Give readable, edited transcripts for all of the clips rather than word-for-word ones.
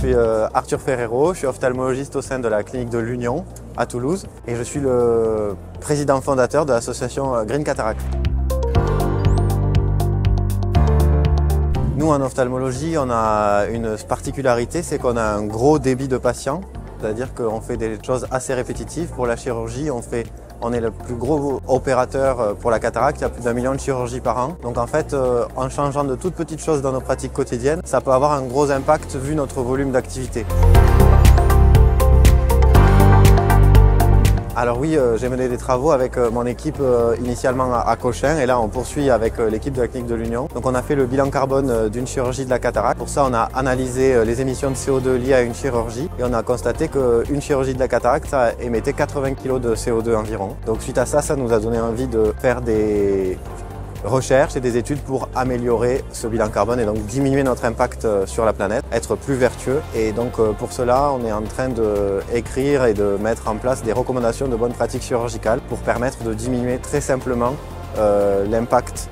suis Arthur Ferrero, je suis ophtalmologiste au sein de la clinique de l'Union à Toulouse et je suis le président fondateur de l'association Green Cataract. Nous en ophtalmologie, on a une particularité, c'est qu'on a un gros débit de patients, c'est-à-dire qu'on fait des choses assez répétitives. Pour la chirurgie, on est le plus gros opérateur pour la cataracte, il y a plus d'1 million de chirurgies par an. Donc en fait, en changeant de toutes petites choses dans nos pratiques quotidiennes, ça peut avoir un gros impact vu notre volume d'activité. Alors oui, j'ai mené des travaux avec mon équipe initialement à Cochin et là on poursuit avec l'équipe de la clinique de l'Union. Donc on a fait le bilan carbone d'une chirurgie de la cataracte. Pour ça on a analysé les émissions de CO2 liées à une chirurgie et on a constaté qu'une chirurgie de la cataracte ça émettait 80 kg de CO2 environ. Donc suite à ça, ça nous a donné envie de faire des recherches et des études pour améliorer ce bilan carbone et donc diminuer notre impact sur la planète, être plus vertueux. Et donc pour cela, on est en train d'écrire et de mettre en place des recommandations de bonnes pratiques chirurgicales pour permettre de diminuer très simplement l'impact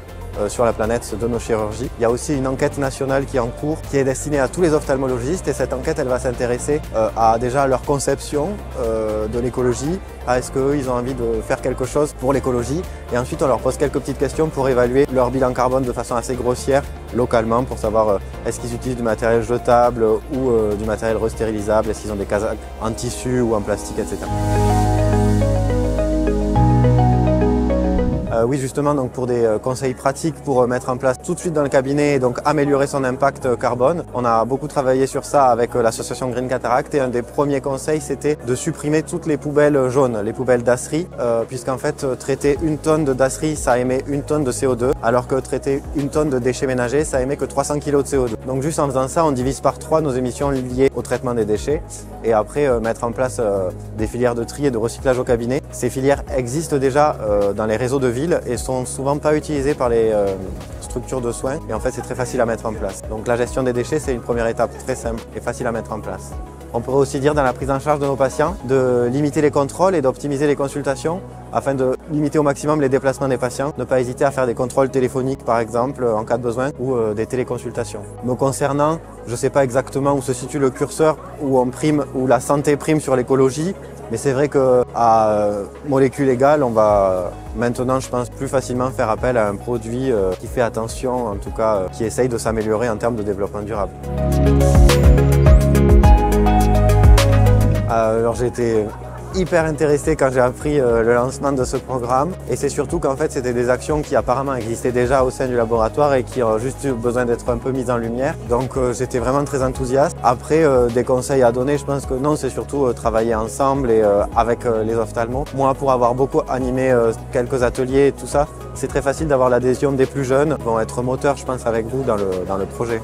sur la planète de nos chirurgies. Il y a aussi une enquête nationale qui est en cours, qui est destinée à tous les ophtalmologistes et cette enquête elle va s'intéresser à déjà leur conception de l'écologie, à est-ce qu'eux ils ont envie de faire quelque chose pour l'écologie et ensuite on leur pose quelques petites questions pour évaluer leur bilan carbone de façon assez grossière localement pour savoir est-ce qu'ils utilisent du matériel jetable ou du matériel restérilisable, est-ce qu'ils ont des casaques en tissu ou en plastique, etc. Oui, justement, donc pour des conseils pratiques pour mettre en place tout de suite dans le cabinet et donc améliorer son impact carbone. On a beaucoup travaillé sur ça avec l'association Green Cataract et un des premiers conseils c'était de supprimer toutes les poubelles jaunes, les poubelles d'acerie, puisqu'en fait traiter 1 tonne de d'acerie ça émet 1 tonne de CO2 alors que traiter 1 tonne de déchets ménagers ça émet que 300 kg de CO2. Donc juste en faisant ça on divise par 3 nos émissions liées au traitement des déchets et après mettre en place des filières de tri et de recyclage au cabinet. Ces filières existent déjà dans les réseaux de ville et sont souvent pas utilisées par les structures de soins et en fait c'est très facile à mettre en place. Donc la gestion des déchets c'est une première étape très simple et facile à mettre en place. On pourrait aussi dire dans la prise en charge de nos patients de limiter les contrôles et d'optimiser les consultations afin de limiter au maximum les déplacements des patients, ne pas hésiter à faire des contrôles téléphoniques par exemple en cas de besoin ou des téléconsultations. Me concernant, je ne sais pas exactement où se situe le curseur où la santé prime sur l'écologie, mais c'est vrai qu'à molécule égale, on va maintenant, je pense, plus facilement faire appel à un produit qui fait attention, en tout cas, qui essaye de s'améliorer en termes de développement durable. Alors j'ai été hyper intéressé quand j'ai appris le lancement de ce programme et c'est surtout qu'en fait c'était des actions qui apparemment existaient déjà au sein du laboratoire et qui ont juste eu besoin d'être un peu mises en lumière. Donc j'étais vraiment très enthousiaste. Après des conseils à donner, je pense que non, c'est surtout travailler ensemble et avec les ophtalmos. Moi pour avoir beaucoup animé quelques ateliers et tout ça, c'est très facile d'avoir l'adhésion des plus jeunes. Ils vont être moteurs je pense avec vous dans le projet.